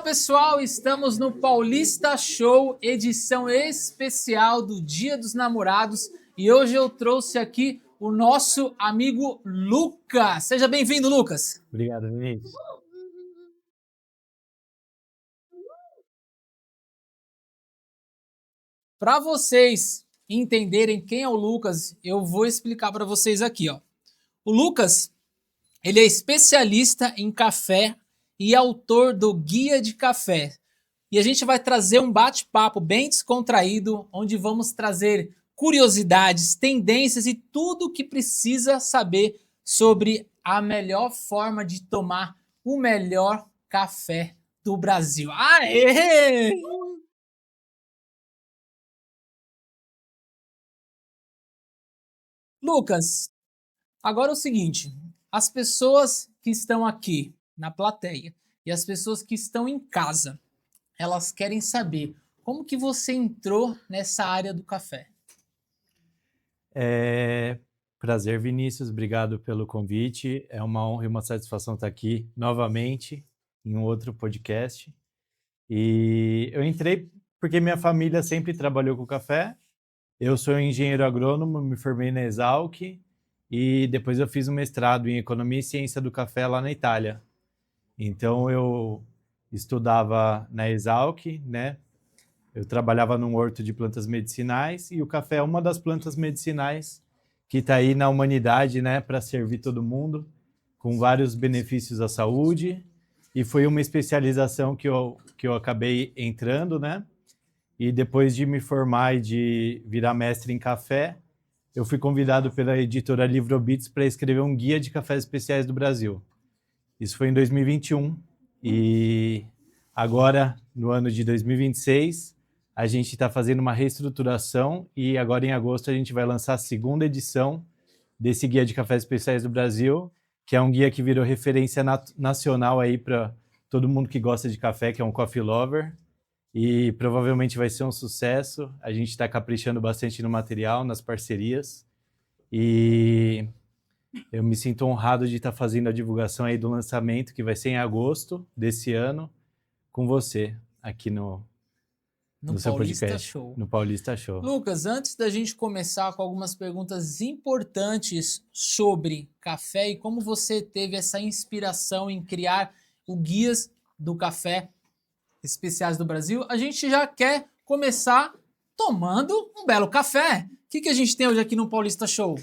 pessoal, estamos no Paulista Show, edição especial do Dia dos Namorados, e hoje eu trouxe aqui o nosso amigo Lucas. Seja bem-vindo, Lucas. Obrigado, Vinícius. Para vocês entenderem quem é o Lucas, eu vou explicar para vocês aqui, ó. O Lucas, ele é especialista em café e autor do Guia de Café. E a gente vai trazer um bate-papo bem descontraído, onde vamos trazer curiosidades, tendências e tudo o que precisa saber sobre a melhor forma de tomar o melhor café do Brasil. Aê! Lucas, agora é o seguinte, as pessoas que estão aqui na plateia e as pessoas que estão em casa, elas querem saber como que você entrou nessa área do café. Prazer, Vinícius. Obrigado pelo convite. É uma honra e uma satisfação estar aqui novamente em um outro podcast. E eu entrei porque minha família sempre trabalhou com café. Eu sou engenheiro agrônomo, me formei na Exalc e depois eu fiz um mestrado em Economia e Ciência do Café lá na Itália. Então eu estudava na Exalc, né? Eu trabalhava num horto de plantas medicinais e o café é uma das plantas medicinais que está aí na humanidade, né, para servir todo mundo, com vários benefícios à saúde. E foi uma especialização que eu acabei entrando, né? E depois de me formar e de virar mestre em café, eu fui convidado pela editora Livrobits para escrever um guia de cafés especiais do Brasil. Isso foi em 2021 e agora, no ano de 2026, a gente está fazendo uma reestruturação e agora em agosto a gente vai lançar a segunda edição desse Guia de Cafés Especiais do Brasil, que é um guia que virou referência nacional aí para todo mundo que gosta de café, que é um coffee lover, e provavelmente vai ser um sucesso. A gente está caprichando bastante no material, nas parcerias, e eu me sinto honrado de estar fazendo a divulgação aí do lançamento, que vai ser em agosto desse ano, com você aqui no seu Paulista podcast, Show. no Paulista Show. Lucas, antes da gente começar com algumas perguntas importantes sobre café e como você teve essa inspiração em criar o Guias do Café Especiais do Brasil, a gente já quer começar tomando um belo café. O que a gente tem hoje aqui no Paulista Show?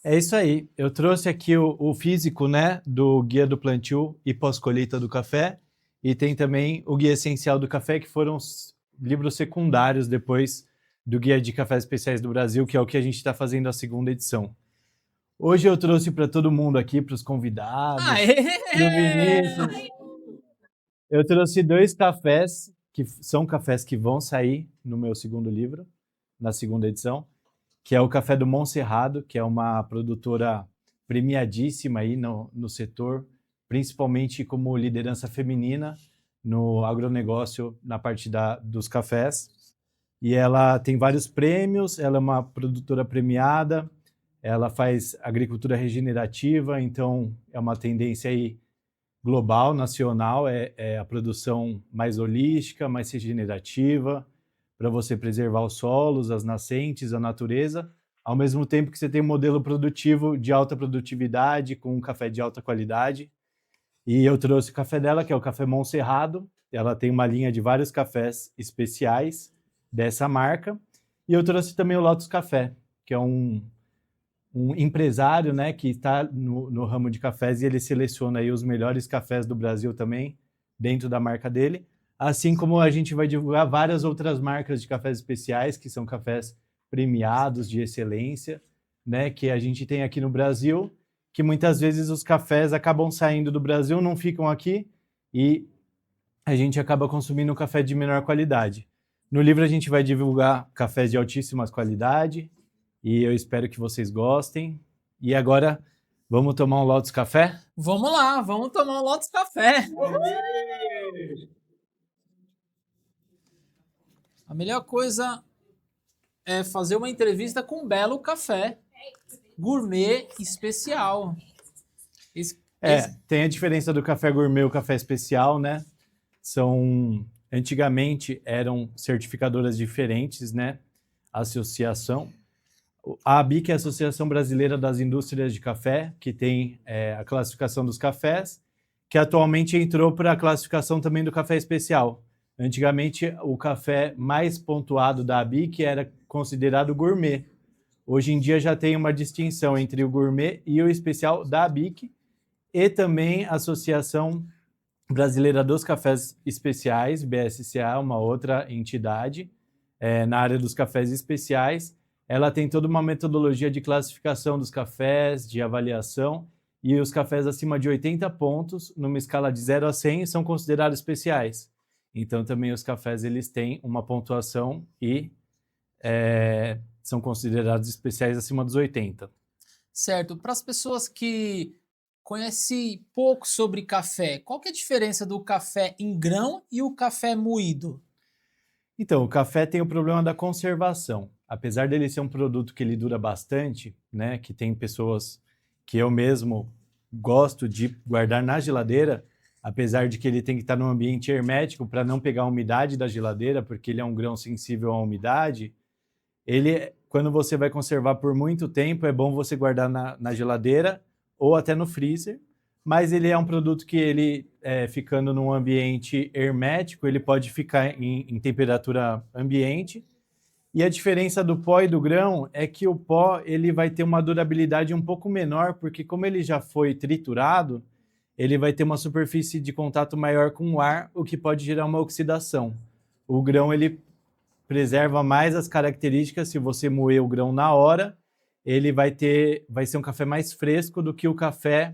É isso aí. Eu trouxe aqui o físico, né, do Guia do Plantio e Pós-Colheita do Café, e tem também o Guia Essencial do Café, que foram os livros secundários depois do Guia de Cafés Especiais do Brasil, que é o que a gente está fazendo a segunda edição. Hoje eu trouxe para todo mundo aqui, para os convidados, para o Vinícius. Eu trouxe 2 cafés, que são cafés que vão sair no meu segundo livro, na segunda edição, que é o Café do Monserrado, que é uma produtora premiadíssima aí no setor, principalmente como liderança feminina no agronegócio, na parte dos cafés. E ela tem vários prêmios, ela é uma produtora premiada, ela faz agricultura regenerativa, então é uma tendência aí global, nacional, é a produção mais holística, mais regenerativa, para você preservar os solos, as nascentes, a natureza, ao mesmo tempo que você tem um modelo produtivo de alta produtividade, com um café de alta qualidade. E eu trouxe o café dela, que é o Café Monserrado. Ela tem uma linha de vários cafés especiais dessa marca. E eu trouxe também o Lotus Café, que é um empresário, né, que está no ramo de cafés, e ele seleciona aí os melhores cafés do Brasil também, dentro da marca dele. Assim como a gente vai divulgar várias outras marcas de cafés especiais, que são cafés premiados de excelência, né, que a gente tem aqui no Brasil, que muitas vezes os cafés acabam saindo do Brasil, não ficam aqui, e a gente acaba consumindo um café de menor qualidade. No livro a gente vai divulgar cafés de altíssima qualidade, e eu espero que vocês gostem. E agora, vamos tomar um Lotus Café? Vamos lá, vamos tomar um Lotus Café. A melhor coisa é fazer uma entrevista com um belo café gourmet especial. Tem a diferença do café gourmet e o café especial, né? Antigamente eram certificadoras diferentes, né? Associação. A ABIC é a Associação Brasileira das Indústrias de Café, que tem a classificação dos cafés, que atualmente entrou para a classificação também do café especial. Antigamente, o café mais pontuado da ABIC era considerado gourmet. Hoje em dia já tem uma distinção entre o gourmet e o especial da ABIC, e também a Associação Brasileira dos Cafés Especiais, BSCA, uma outra entidade na área dos cafés especiais. Ela tem toda uma metodologia de classificação dos cafés, de avaliação, e os cafés acima de 80 pontos, numa escala de 0 a 100, são considerados especiais. Então, também os cafés eles têm uma pontuação e são considerados especiais acima dos 80. Certo. Para as pessoas que conhecem pouco sobre café, qual que é a diferença do café em grão e o café moído? Então, o café tem o problema da conservação. Apesar dele ser um produto que ele dura bastante, né, que tem pessoas que eu mesmo gosto de guardar na geladeira, apesar de que ele tem que estar num ambiente hermético para não pegar a umidade da geladeira, porque ele é um grão sensível à umidade, quando você vai conservar por muito tempo, é bom você guardar na geladeira ou até no freezer, mas ele é um produto que ele, ficando num ambiente hermético, ele pode ficar em temperatura ambiente. E a diferença do pó e do grão é que o pó ele vai ter uma durabilidade um pouco menor, porque como ele já foi triturado, ele vai ter uma superfície de contato maior com o ar, o que pode gerar uma oxidação. O grão ele preserva mais as características. Se você moer o grão na hora, ele vai ser um café mais fresco do que o café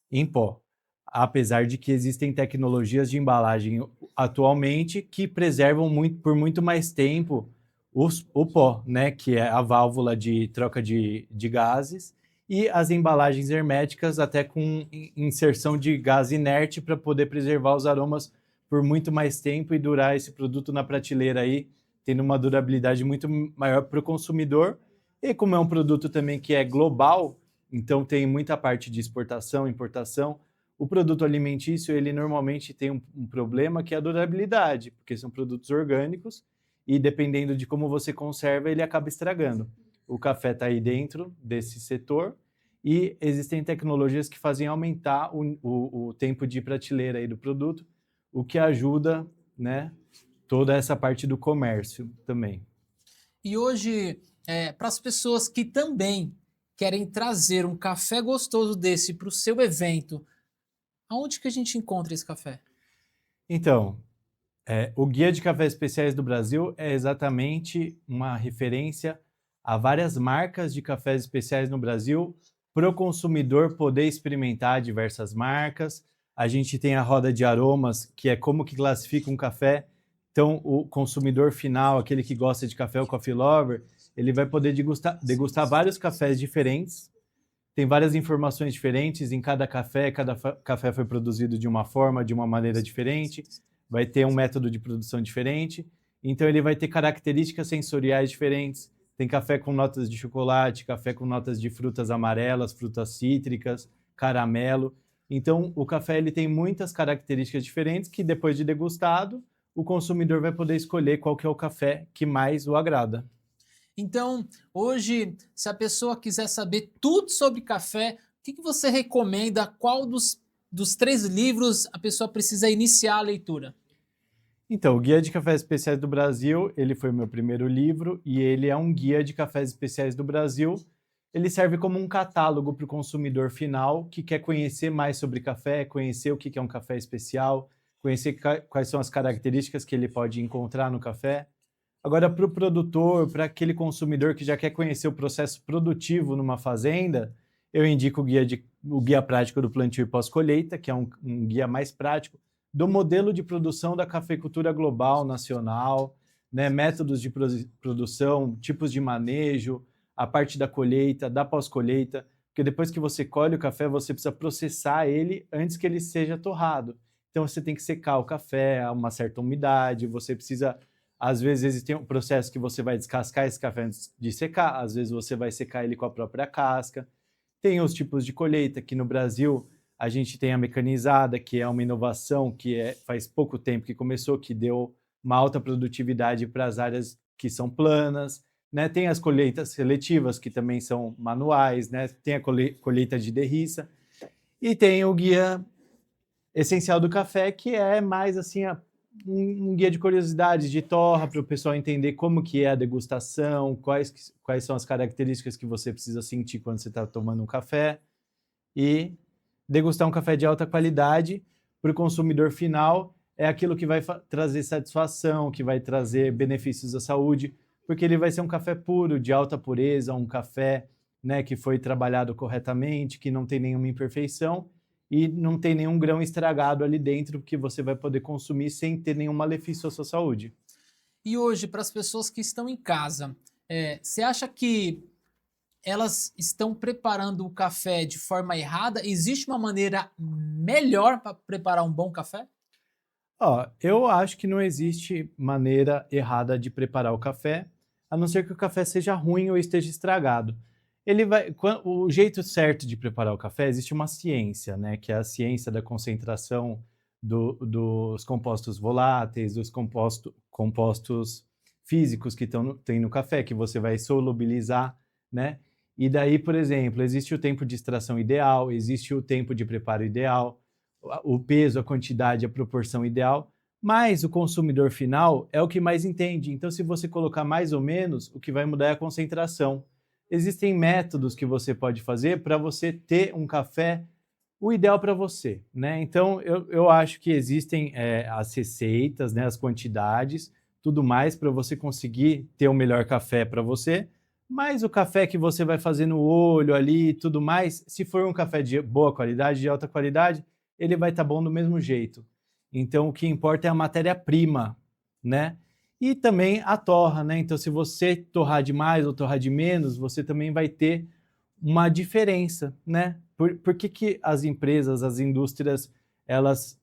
em pó. Apesar de que existem tecnologias de embalagem atualmente que preservam por muito mais tempo o pó, né, que é a válvula de troca de gases, e as embalagens herméticas até com inserção de gás inerte para poder preservar os aromas por muito mais tempo e durar esse produto na prateleira aí, tendo uma durabilidade muito maior para o consumidor. E como é um produto também que é global, então tem muita parte de exportação, importação, o produto alimentício ele normalmente tem um problema que é a durabilidade, porque são produtos orgânicos e dependendo de como você conserva, ele acaba estragando. O café está aí dentro desse setor e existem tecnologias que fazem aumentar o tempo de prateleira aí do produto, o que ajuda, né, toda essa parte do comércio também. E hoje, para as pessoas que também querem trazer um café gostoso desse para o seu evento, aonde que a gente encontra esse café? Então, o Guia de Cafés Especiais do Brasil é exatamente uma referência a várias marcas de cafés especiais no Brasil para o consumidor poder experimentar diversas marcas. A gente tem a roda de aromas, que é como que classifica um café. Então, o consumidor final, aquele que gosta de café, o coffee lover, ele vai poder degustar vários cafés diferentes. Tem várias informações diferentes em cada café foi produzido de uma forma, de uma maneira diferente, vai ter um método de produção diferente, então ele vai ter características sensoriais diferentes. Tem café com notas de chocolate, café com notas de frutas amarelas, frutas cítricas, caramelo. Então, o café ele tem muitas características diferentes que, depois de degustado, o consumidor vai poder escolher qual que é o café que mais o agrada. Então, hoje, se a pessoa quiser saber tudo sobre café, o que você recomenda? Qual dos 3 livros a pessoa precisa iniciar a leitura? Então, o Guia de Cafés Especiais do Brasil, ele foi o meu primeiro livro e ele é um guia de cafés especiais do Brasil. Ele serve como um catálogo para o consumidor final que quer conhecer mais sobre café, conhecer o que é um café especial, conhecer quais são as características que ele pode encontrar no café. Agora, para o produtor, para aquele consumidor que já quer conhecer o processo produtivo numa fazenda, eu indico o guia prático do plantio e pós-colheita, que é um guia mais prático do modelo de produção da cafeicultura global, nacional, né, métodos de produção, tipos de manejo, a parte da colheita, da pós-colheita, porque depois que você colhe o café, você precisa processar ele antes que ele seja torrado. Então, você tem que secar o café a uma certa umidade, você precisa... Às vezes existe um processo que você vai descascar esse café antes de secar, às vezes você vai secar ele com a própria casca. Tem os tipos de colheita, que no Brasil A gente tem a mecanizada, que é uma inovação que faz pouco tempo que começou, que deu uma alta produtividade para as áreas que são planas, né? Tem as colheitas seletivas, que também são manuais, né? Tem a colheita de derriça, e tem o guia essencial do café, que é mais assim um guia de curiosidades, de torra, para o pessoal entender como que é a degustação, quais são as características que você precisa sentir quando você está tomando um café, e degustar um café de alta qualidade para o consumidor final é aquilo que vai trazer satisfação, que vai trazer benefícios à saúde, porque ele vai ser um café puro, de alta pureza, um café, né, que foi trabalhado corretamente, que não tem nenhuma imperfeição e não tem nenhum grão estragado ali dentro que você vai poder consumir sem ter nenhum malefício à sua saúde. E hoje, para as pessoas que estão em casa, você acha que elas estão preparando o café de forma errada? Existe uma maneira melhor para preparar um bom café? Eu acho que não existe maneira errada de preparar o café, a não ser que o café seja ruim ou esteja estragado. O jeito certo de preparar o café, existe uma ciência, né, que é a ciência da concentração dos compostos voláteis, dos compostos físicos que tem no café, que você vai solubilizar, né? E daí, por exemplo, existe o tempo de extração ideal, existe o tempo de preparo ideal, o peso, a quantidade, a proporção ideal, mas o consumidor final é o que mais entende. Então, se você colocar mais ou menos, o que vai mudar é a concentração. Existem métodos que você pode fazer para você ter um café o ideal para você, né? Então, eu acho que existem as receitas, né, as quantidades, tudo mais para você conseguir ter o melhor café para você, mas o café que você vai fazer no olho ali e tudo mais, se for um café de boa qualidade, de alta qualidade, ele vai estar bom do mesmo jeito. Então, o que importa é a matéria-prima, né? E também a torra, né? Então, se você torrar de mais ou torrar de menos, você também vai ter uma diferença, né? Por que as empresas, as indústrias, elas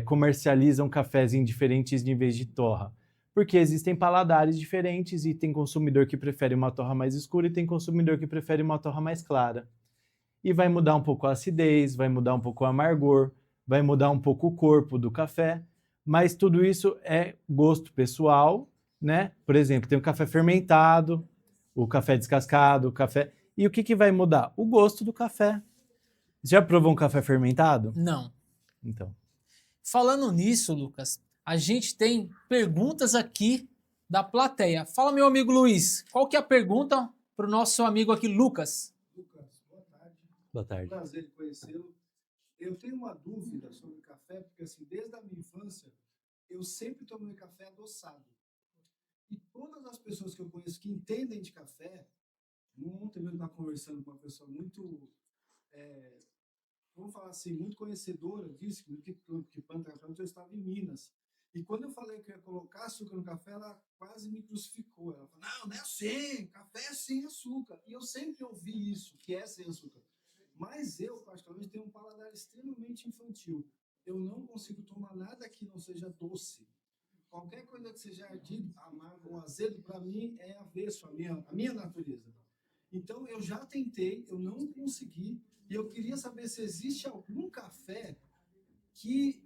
comercializam cafés em diferentes níveis de torra? Porque existem paladares diferentes e tem consumidor que prefere uma torra mais escura e tem consumidor que prefere uma torra mais clara. E vai mudar um pouco a acidez, vai mudar um pouco o amargor, vai mudar um pouco o corpo do café, mas tudo isso é gosto pessoal, né? Por exemplo, tem o café fermentado, o café descascado, o café... E o que vai mudar? O gosto do café. Já provou um café fermentado? Não. Então. Falando nisso, Lucas, a gente tem perguntas aqui da plateia. Fala, meu amigo Luiz, qual que é a pergunta para o nosso amigo aqui, Lucas? Lucas, boa tarde. Boa tarde. Prazer em conhecê-lo. Eu tenho uma dúvida sobre café, porque assim, desde a minha infância, eu sempre tomei café adoçado. E todas as pessoas que eu conheço que entendem de café, ontem eu estava conversando com uma pessoa muito, vamos falar assim, muito conhecedora disso, que planta café, então eu estava em Minas. E quando eu falei que eu ia colocar açúcar no café, ela quase me crucificou. Ela falou, não é assim, café é sem açúcar. E eu sempre ouvi isso, que é sem açúcar. Mas eu, particularmente, tenho um paladar extremamente infantil. Eu não consigo tomar nada que não seja doce. Qualquer coisa que seja ardido, amargo ou azedo, para mim é avesso, a minha natureza. Então, eu já tentei, eu não consegui, e eu queria saber se existe algum café que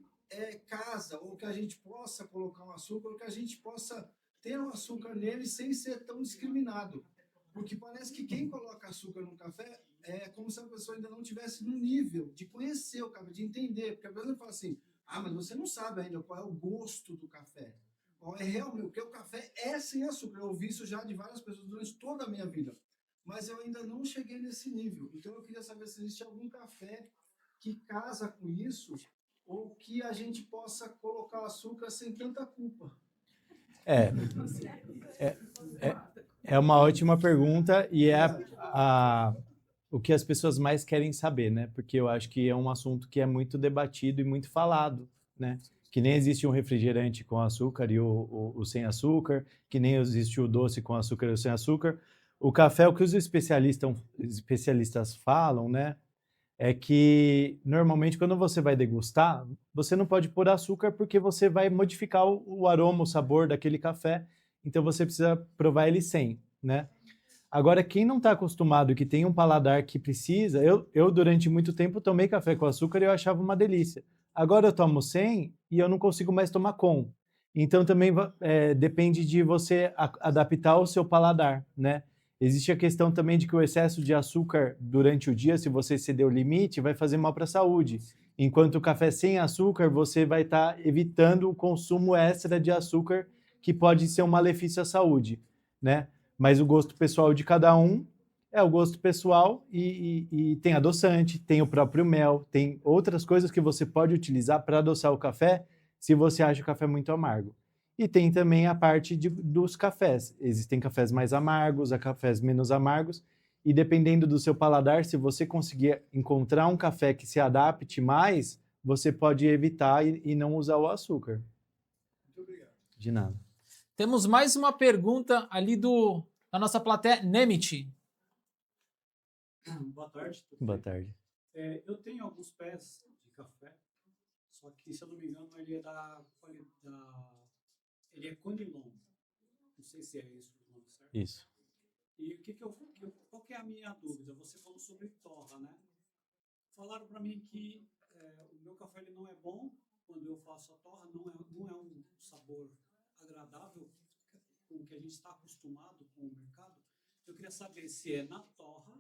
casa, ou que a gente possa colocar um açúcar, ou que a gente possa ter um açúcar nele sem ser tão discriminado. Porque parece que quem coloca açúcar no café é como se a pessoa ainda não tivesse no nível de conhecer o café, de entender. Porque a pessoa fala assim, mas você não sabe ainda qual é o gosto do café. Qual é realmente, porque o café é sem açúcar. Eu ouvi isso já de várias pessoas durante toda a minha vida. Mas eu ainda não cheguei nesse nível. Então eu queria saber se existe algum café que casa com isso, ou que a gente possa colocar açúcar sem tanta culpa. É uma ótima pergunta e o que as pessoas mais querem saber, né? Porque eu acho que é um assunto que é muito debatido e muito falado, né? Que nem existe um refrigerante com açúcar e o sem açúcar, que nem existe o doce com açúcar e o sem açúcar. O café, o que os especialistas falam, né? É que normalmente quando você vai degustar, você não pode pôr açúcar porque você vai modificar o aroma, o sabor daquele café, então você precisa provar ele sem, né? Agora, quem não está acostumado, que tem um paladar que precisa... Eu, durante muito tempo, tomei café com açúcar e eu achava uma delícia. Agora eu tomo sem e eu não consigo mais tomar com. Então, também depende de você adaptar o seu paladar, né? Existe a questão também de que o excesso de açúcar durante o dia, se você exceder o limite, vai fazer mal para a saúde. Enquanto o café sem açúcar, você vai estar evitando o consumo extra de açúcar, que pode ser um malefício à saúde, né? Mas o gosto pessoal de cada um é o gosto pessoal e tem adoçante, tem o próprio mel, tem outras coisas que você pode utilizar para adoçar o café se você acha o café muito amargo. E tem também a parte dos cafés. Existem cafés mais amargos, há cafés menos amargos, e dependendo do seu paladar, se você conseguir encontrar um café que se adapte mais, você pode evitar e não usar o açúcar. Muito obrigado. De nada. Temos mais uma pergunta ali da nossa plateia, Nemit. Boa tarde. Boa tarde. Eu tenho alguns pés de café, só que, se eu não me engano, ele é Conilon. Não sei se é isso o nome certo. Isso. E qual que é a minha dúvida? Você falou sobre torra, né? Falaram para mim que o meu café ele não é bom quando eu faço a torra, não é um sabor agradável com o que a gente está acostumado com o mercado. Eu queria saber se é na torra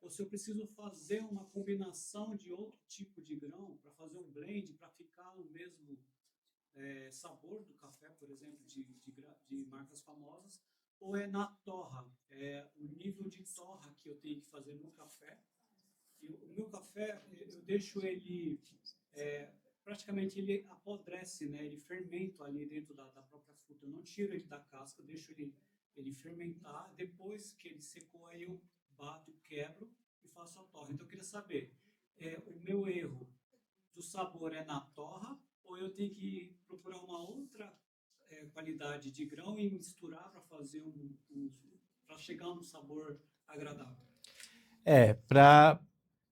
ou se eu preciso fazer uma combinação de outro tipo de grão para fazer um blend, para ficar no mesmo sabor do café, por exemplo, de marcas famosas, ou é na torra, o nível de torra que eu tenho que fazer no café. E o meu café, eu deixo ele, praticamente ele apodrece, né? Ele fermenta ali dentro da própria fruta. Eu não tiro ele da casca, eu deixo ele fermentar. Depois que ele secou, aí eu bato, quebro e faço a torra. Então eu queria saber, o meu erro do sabor é na torra, ou eu tenho que procurar uma outra qualidade de grão e misturar para fazer para chegar a um sabor agradável? Para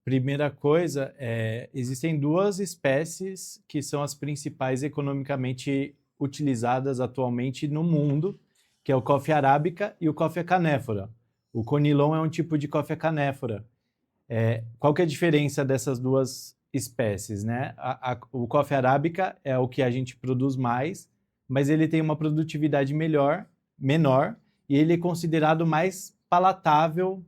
primeira coisa, existem duas espécies que são as principais economicamente utilizadas atualmente no mundo, que é o coffee arábica e o coffee canéfora. O Conilon é um tipo de coffee canéfora. Qual que é a diferença dessas duas espécies, né? O coffee arábica é o que a gente produz mais, mas ele tem uma produtividade menor, e ele é considerado mais palatável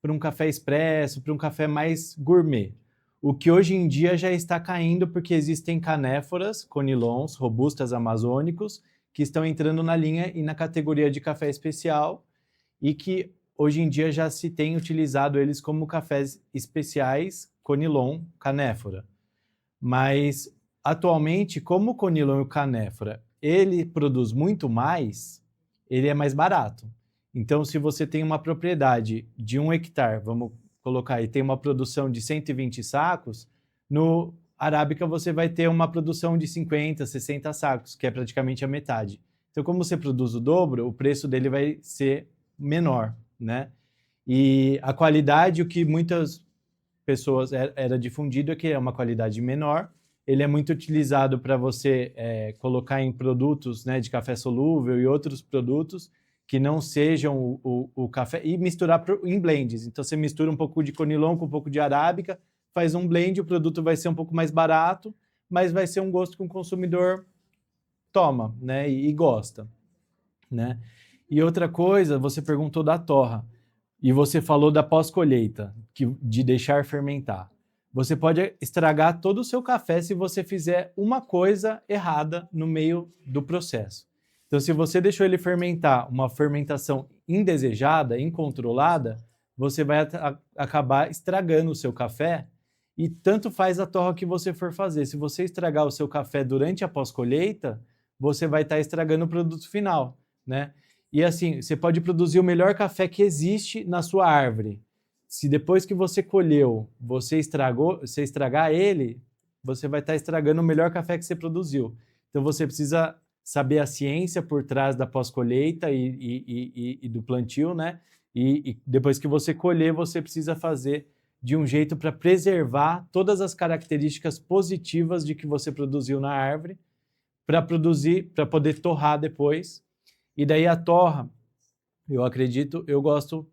para um café expresso, para um café mais gourmet. O que hoje em dia já está caindo porque existem canéforas, conilons, robustas amazônicos, que estão entrando na linha e na categoria de café especial, e que hoje em dia já se tem utilizado eles como cafés especiais Conilon canéfora. Mas, atualmente, como o Conilon e o canéfora, ele produz muito mais, ele é mais barato. Então, se você tem uma propriedade de 1 hectare, vamos colocar aí, tem uma produção de 120 sacos, no arábica você vai ter uma produção de 50, 60 sacos, que é praticamente a metade. Então, como você produz o dobro, o preço dele vai ser menor, né? E a qualidade, o que muitas pessoas era difundido, é que é uma qualidade menor. Ele é muito utilizado para você colocar em produtos, né, de café solúvel e outros produtos que não sejam o café, e misturar em blends. Então, você mistura um pouco de Conilon com um pouco de arábica, faz um blend, o produto vai ser um pouco mais barato, mas vai ser um gosto que o consumidor toma, né, e gosta, né? E outra coisa, você perguntou da torra, e você falou da pós-colheita, de deixar fermentar. Você pode estragar todo o seu café se você fizer uma coisa errada no meio do processo. Então, se você deixou ele fermentar, uma fermentação indesejada, incontrolada, você vai acabar estragando o seu café, e tanto faz a torra que você for fazer. Se você estragar o seu café durante a pós-colheita, você vai estar estragando o produto final, né? E assim, você pode produzir o melhor café que existe na sua árvore. Se depois que você colheu, você estragar ele, você vai estar estragando o melhor café que você produziu. Então você precisa saber a ciência por trás da pós-colheita e do plantio, né? E depois que você colher, você precisa fazer de um jeito para preservar todas as características positivas de que você produziu na árvore, para poder torrar depois. E daí a torra, eu gosto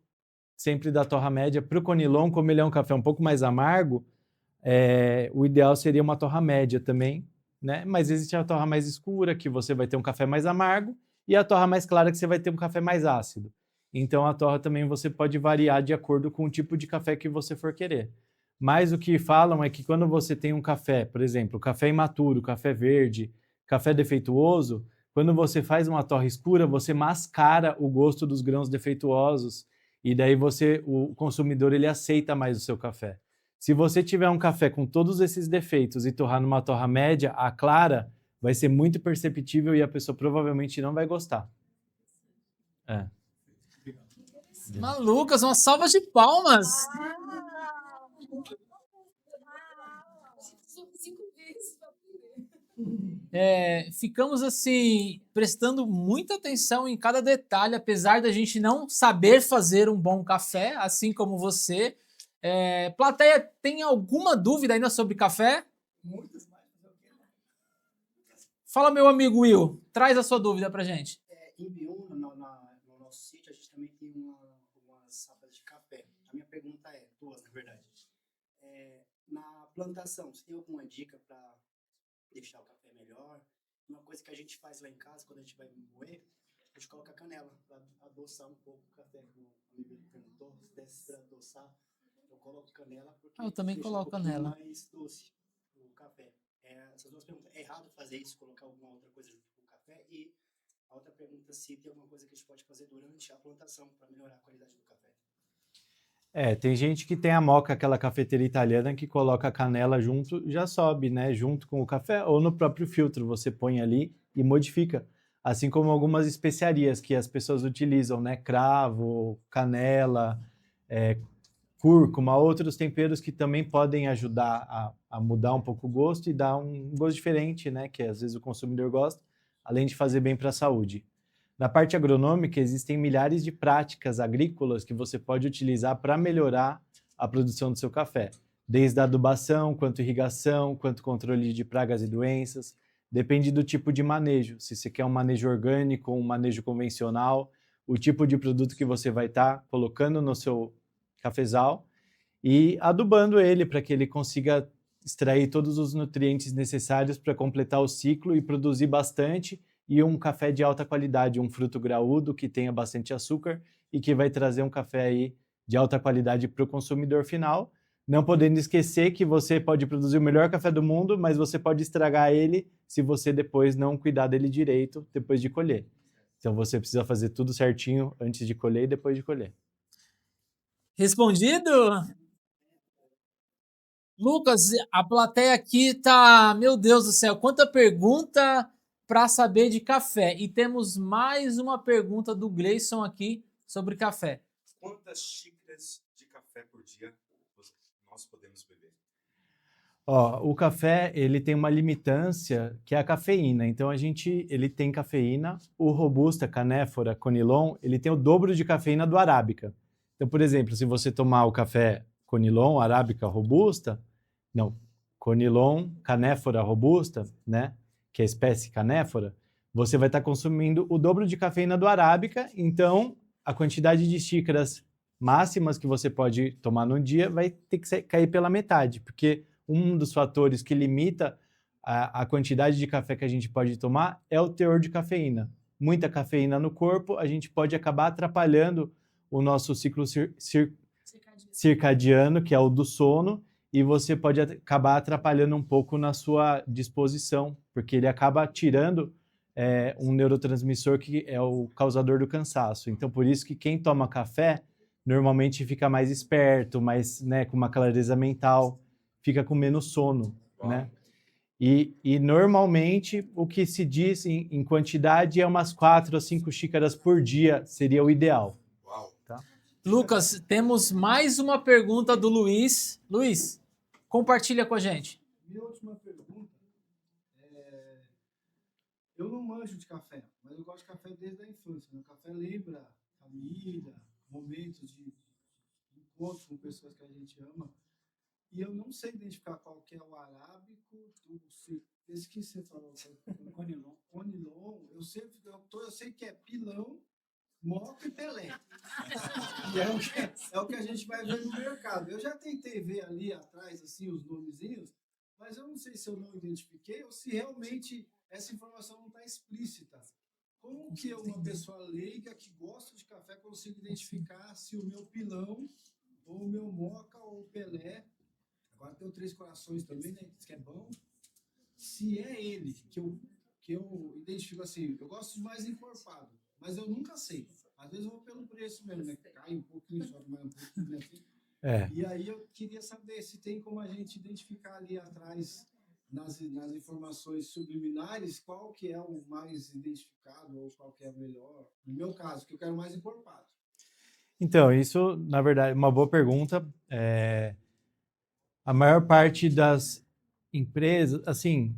sempre da torra média. Para o Conilon, como ele é um café um pouco mais amargo, o ideal seria uma torra média também, né? Mas existe a torra mais escura, que você vai ter um café mais amargo, e a torra mais clara, que você vai ter um café mais ácido. Então, a torra também você pode variar de acordo com o tipo de café que você for querer. Mas o que falam é que quando você tem um café, por exemplo, café imaturo, café verde, café defeituoso, quando você faz uma torra escura, você mascara o gosto dos grãos defeituosos e daí o consumidor ele aceita mais o seu café. Se você tiver um café com todos esses defeitos e torrar numa torra média, a clara, vai ser muito perceptível e a pessoa provavelmente não vai gostar. Lucas, uma salva de palmas. Ficamos assim prestando muita atenção em cada detalhe, apesar da gente não saber fazer um bom café, assim como você. Plateia, tem alguma dúvida ainda sobre café? Muitas mais. Fala, meu amigo Will, traz a sua dúvida pra gente. Em Biúna, no nosso sítio, a gente também tem umas safras de café. A minha pergunta é, duas, na verdade. Na plantação, você tem alguma dica para deixar o café melhor? Uma coisa que a gente faz lá em casa, quando a gente vai moer, a gente coloca canela para adoçar um pouco o café, como o amigo perguntou, se desse para adoçar, eu coloco canela porque Eu também deixa coloco um pouquinho canela. mais doce o café. Essas duas perguntas. É errado fazer isso, colocar alguma outra coisa junto com o café? E a outra pergunta, se tem alguma coisa que a gente pode fazer durante a plantação para melhorar a qualidade do café. Tem gente que tem a Moka, aquela cafeteira italiana, que coloca a canela junto, já sobe, né? Junto com o café, ou no próprio filtro, você põe ali e modifica. Assim como algumas especiarias que as pessoas utilizam, né? Cravo, canela, cúrcuma, outros temperos que também podem ajudar a mudar um pouco o gosto e dar um gosto diferente, né? Que às vezes o consumidor gosta, além de fazer bem para a saúde. Na parte agronômica, existem milhares de práticas agrícolas que você pode utilizar para melhorar a produção do seu café, desde a adubação, quanto irrigação, quanto controle de pragas e doenças. Depende do tipo de manejo, se você quer um manejo orgânico, um manejo convencional, o tipo de produto que você vai estar colocando no seu cafezal e adubando ele para que ele consiga extrair todos os nutrientes necessários para completar o ciclo e produzir bastante, e um café de alta qualidade, um fruto graúdo que tenha bastante açúcar e que vai trazer um café aí de alta qualidade para o consumidor final, não podendo esquecer que você pode produzir o melhor café do mundo, mas você pode estragar ele se você depois não cuidar dele direito depois de colher. Então você precisa fazer tudo certinho antes de colher e depois de colher. Respondido? Lucas, a plateia aqui tá, meu Deus do céu, quanta pergunta para saber de café. E temos mais uma pergunta do Gleison aqui sobre café. Quantas xícaras de café por dia nós podemos beber? O café, ele tem uma limitância que é a cafeína. Então ele tem cafeína. O robusta, canéfora, conilon, ele tem o dobro de cafeína do arábica. Então, por exemplo, se você tomar o café conilon, arábica, robusta, conilon, canéfora, robusta, né, que é a espécie canéfora, você vai estar consumindo o dobro de cafeína do arábica, então a quantidade de xícaras máximas que você pode tomar no dia vai ter que cair pela metade, porque um dos fatores que limita a quantidade de café que a gente pode tomar é o teor de cafeína. Muita cafeína no corpo, a gente pode acabar atrapalhando o nosso ciclo circadiano, que é o do sono, e você pode acabar atrapalhando um pouco na sua disposição, porque ele acaba tirando um neurotransmissor que é o causador do cansaço. Então, por isso que quem toma café normalmente fica mais esperto, mais, né, com uma clareza mental, fica com menos sono, né? E normalmente o que se diz em quantidade é umas 4 a 5 xícaras por dia seria o ideal. Uau. Tá? Lucas, temos mais uma pergunta do Luiz. Luiz, compartilha com a gente. Minha última pergunta eu não manjo de café, mas eu gosto de café desde a infância. O café lembra família, momentos de encontro com pessoas que a gente ama. E eu não sei identificar qual que é o arábico, esse que você falou, conilon. Eu sei que é pilão, Moca e Pelé. E é o que a gente vai ver no mercado. Eu já tentei ver ali atrás, assim, os nomezinhos, mas eu não sei se eu não identifiquei ou se realmente essa informação não está explícita. Como que uma pessoa leiga que gosta de café consigo identificar se o meu Pilão, ou o meu Moca, ou o Pelé, agora tem o Três Corações também, né, que é bom, se é ele que eu identifico assim, eu gosto de mais encorpado, mas eu nunca sei. Às vezes eu vou pelo preço mesmo, né, que cai um pouquinho, sobe mais um pouquinho, né, assim. É. E aí eu queria saber se tem como a gente identificar ali atrás nas informações subliminares, qual que é o mais identificado ou qual que é o melhor. No meu caso, que eu quero mais encorpado. Então, isso, na verdade, é uma boa pergunta. A maior parte das empresas, assim,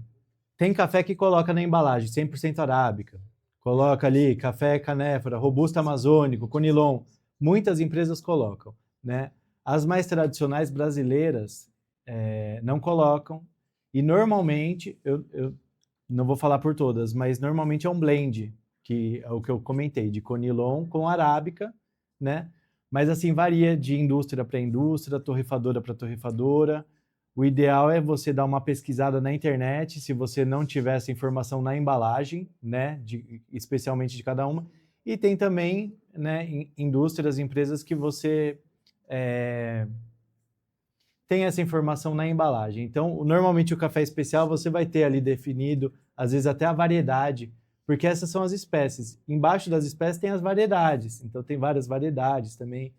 tem café que coloca na embalagem, 100% arábica. Coloca ali café canéfora, robusta amazônico, conilon. Muitas empresas colocam, né? As mais tradicionais brasileiras não colocam. E normalmente, eu não vou falar por todas, mas normalmente é um blend, que é o que eu comentei, de conilon com arábica, né? Mas assim, varia de indústria para indústria, torrefadora para torrefadora. O ideal é você dar uma pesquisada na internet, se você não tiver essa informação na embalagem, né, especialmente de cada uma. E tem também, né, indústrias, empresas que você tem essa informação na embalagem. Então, normalmente o café especial você vai ter ali definido, às vezes até a variedade, porque essas são as espécies. Embaixo das espécies tem as variedades, então tem várias variedades também.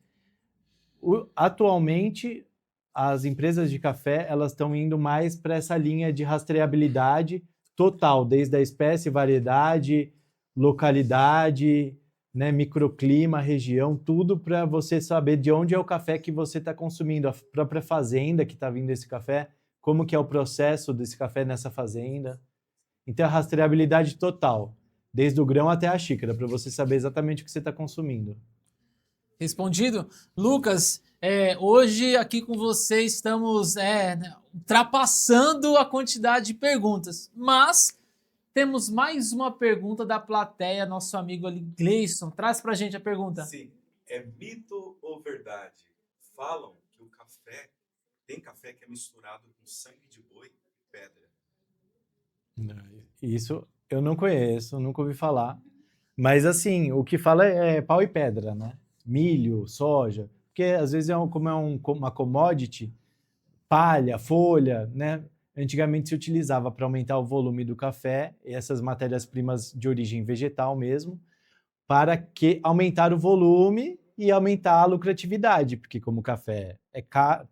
Atualmente, as empresas de café elas estão indo mais para essa linha de rastreabilidade total, desde a espécie, variedade, localidade, né, microclima, região, tudo para você saber de onde é o café que você está consumindo, a própria fazenda que está vindo esse café, como que é o processo desse café nessa fazenda. Então, a rastreabilidade total, desde o grão até a xícara, para você saber exatamente o que você está consumindo. Respondido? Lucas, hoje aqui com você estamos ultrapassando a quantidade de perguntas, mas temos mais uma pergunta da plateia, nosso amigo ali, Gleison. Traz pra gente a pergunta. Sim. É mito ou verdade? Falam que o café, tem café que é misturado com sangue de boi e pedra. Isso eu não conheço, nunca ouvi falar. Mas assim, o que fala é pau e pedra, né? Milho, soja, porque às vezes como é uma commodity, palha, folha, né? Antigamente se utilizava para aumentar o volume do café, e essas matérias-primas de origem vegetal mesmo, para que aumentar o volume e aumentar a lucratividade, porque como o café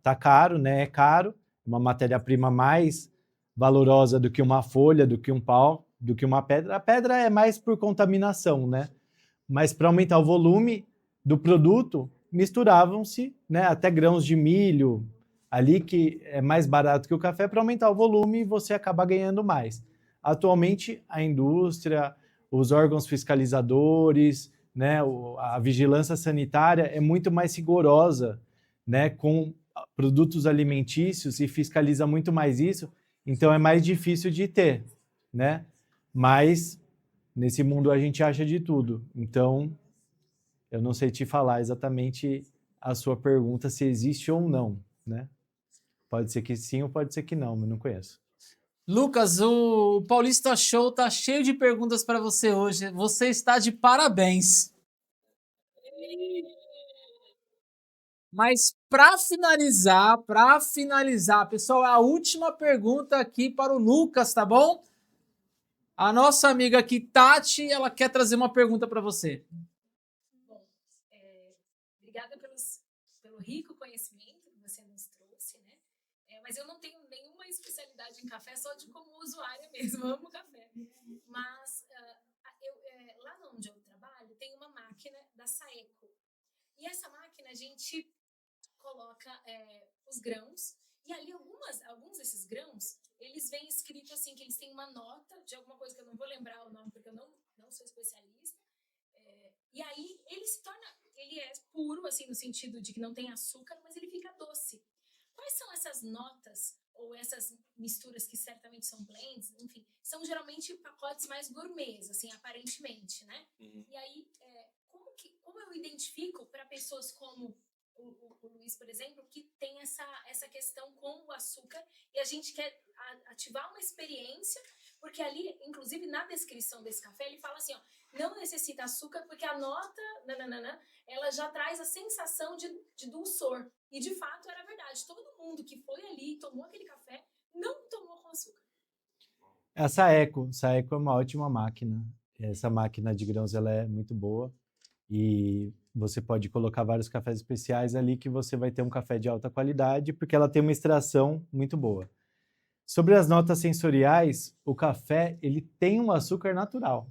tá caro, né? É caro, uma matéria-prima mais valorosa do que uma folha, do que um pau, do que uma pedra. A pedra é mais por contaminação, né? Mas para aumentar o volume do produto, misturavam-se, né, até grãos de milho, ali que é mais barato que o café, para aumentar o volume e você acaba ganhando mais. Atualmente, a indústria, os órgãos fiscalizadores, né, a vigilância sanitária é muito mais rigorosa, né, com produtos alimentícios e fiscaliza muito mais isso, então é mais difícil de ter, né? Mas nesse mundo a gente acha de tudo. Então, eu não sei te falar exatamente a sua pergunta se existe ou não, né? Pode ser que sim ou pode ser que não, mas não conheço. Lucas, o Paulista Show tá cheio de perguntas para você hoje. Você está de parabéns. Mas para finalizar, pessoal, a última pergunta aqui para o Lucas, tá bom? A nossa amiga aqui, Tati, ela quer trazer uma pergunta para você. Bom, obrigada pelo rico conhecimento que você nos trouxe, né? Mas eu não tenho nenhuma especialidade em café, só de como usuária mesmo, eu amo café. Mas lá onde eu trabalho tem uma máquina da Saeco. E essa máquina a gente coloca os grãos, e ali alguns desses grãos, eles vêm escrito assim, que eles têm uma nota de alguma coisa que eu não vou lembrar o nome, porque eu não sou especialista. E aí ele é puro, assim, no sentido de que não tem açúcar, mas ele fica doce. Quais são essas notas, ou essas misturas que certamente são blends, enfim, são geralmente pacotes mais gourmets, assim, aparentemente, né? Uhum. E aí, pessoas como o Luiz, por exemplo, que tem essa questão com o açúcar e a gente quer ativar uma experiência, porque ali, inclusive na descrição desse café, ele fala assim, ó, não necessita açúcar porque a nota, ela já traz a sensação de dulçor. E de fato era verdade, todo mundo que foi ali e tomou aquele café não tomou com açúcar. A Saeco é uma ótima máquina. Essa máquina de grãos ela é muito boa e você pode colocar vários cafés especiais ali que você vai ter um café de alta qualidade porque ela tem uma extração muito boa. Sobre as notas sensoriais, o café ele tem um açúcar natural.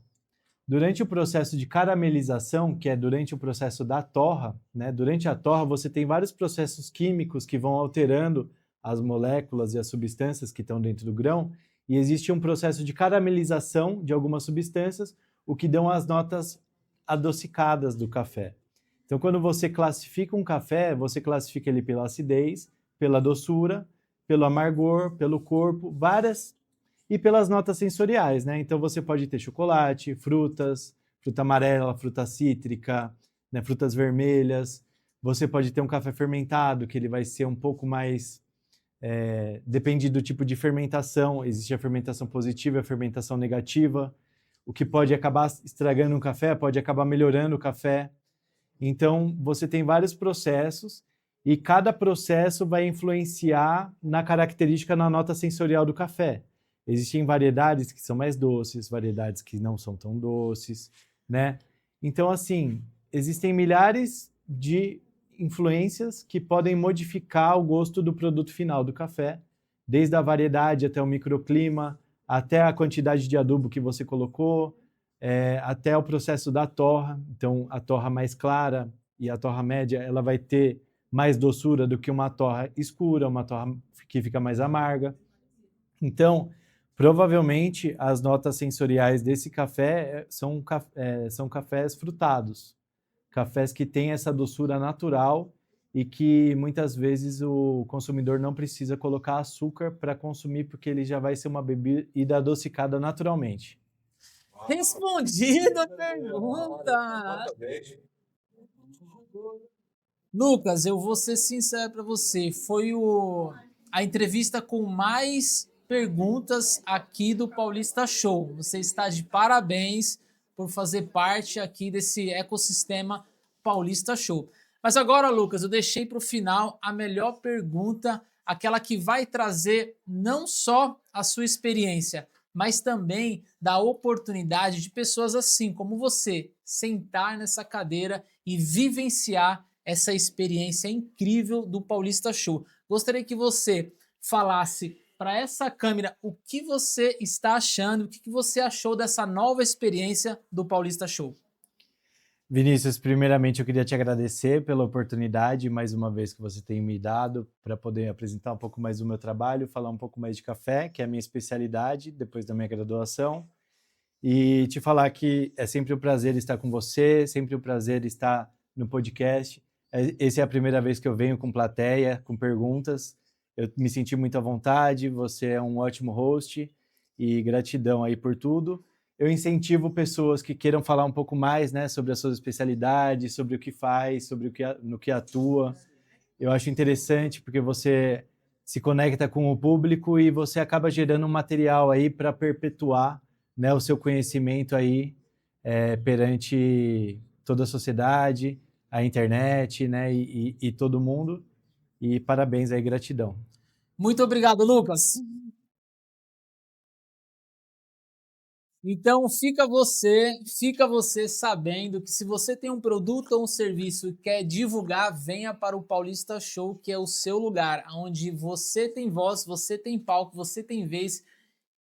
Durante o processo de caramelização, que é durante o processo da torra, né? Durante a torra você tem vários processos químicos que vão alterando as moléculas e as substâncias que estão dentro do grão, e existe um processo de caramelização de algumas substâncias, o que dão as notas adocicadas do café. Então, quando você classifica um café, você classifica ele pela acidez, pela doçura, pelo amargor, pelo corpo, várias, e pelas notas sensoriais, né? Então, você pode ter chocolate, frutas, fruta amarela, fruta cítrica, né? Frutas vermelhas. Você pode ter um café fermentado, que ele vai ser um pouco mais... depende do tipo de fermentação. Existe a fermentação positiva e a fermentação negativa. O que pode acabar estragando um café, pode acabar melhorando o café. Então, você tem vários processos e cada processo vai influenciar na característica, na nota sensorial do café. Existem variedades que são mais doces, variedades que não são tão doces, né? Então, assim, existem milhares de influências que podem modificar o gosto do produto final do café, desde a variedade até o microclima, até a quantidade de adubo que você colocou, até o processo da torra. Então, a torra mais clara e a torra média, ela vai ter mais doçura do que uma torra escura, uma torra que fica mais amarga. Então, provavelmente, as notas sensoriais desse café são cafés frutados, cafés que têm essa doçura natural e que muitas vezes o consumidor não precisa colocar açúcar para consumir, porque ele já vai ser uma bebida adocicada naturalmente. Respondida a pergunta! Lucas, eu vou ser sincero para você, foi a entrevista com mais perguntas aqui do Paulista Show. Você está de parabéns por fazer parte aqui desse ecossistema Paulista Show. Mas agora, Lucas, eu deixei para o final a melhor pergunta, aquela que vai trazer não só a sua experiência, mas também da oportunidade de pessoas assim como você sentar nessa cadeira e vivenciar essa experiência incrível do Paulista Show. Gostaria que você falasse para essa câmera o que você está achando, o que você achou dessa nova experiência do Paulista Show. Vinícius, primeiramente eu queria te agradecer pela oportunidade, mais uma vez que você tem me dado, para poder apresentar um pouco mais do meu trabalho, falar um pouco mais de café, que é a minha especialidade, depois da minha graduação, e te falar que é sempre um prazer estar com você, sempre um prazer estar no podcast. Essa é a primeira vez que eu venho com plateia, com perguntas, eu me senti muito à vontade, você é um ótimo host, e gratidão aí por tudo. Eu incentivo pessoas que queiram falar um pouco mais, né, sobre as suas especialidades, sobre o que faz, sobre no que atua. Eu acho interessante porque você se conecta com o público e você acaba gerando um material aí para perpetuar, né, o seu conhecimento aí perante toda a sociedade, a internet, né, e todo mundo. E parabéns aí, gratidão. Muito obrigado, Lucas. Então fica você sabendo que se você tem um produto ou um serviço e quer divulgar, venha para o Paulista Show, que é o seu lugar, onde você tem voz, você tem palco, você tem vez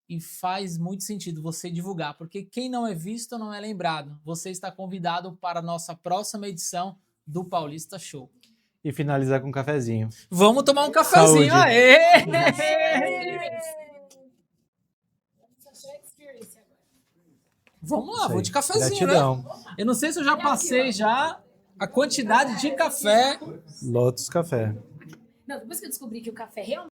e faz muito sentido você divulgar, porque quem não é visto não é lembrado. Você está convidado para a nossa próxima edição do Paulista Show. E finalizar com um cafezinho. Vamos tomar um cafezinho, Saúde. aê! Vamos lá, vou de cafezinho, Gratidão. né? Eu não sei se eu já passei já a quantidade de café. Lotus Café. Não, depois que eu descobri que o café realmente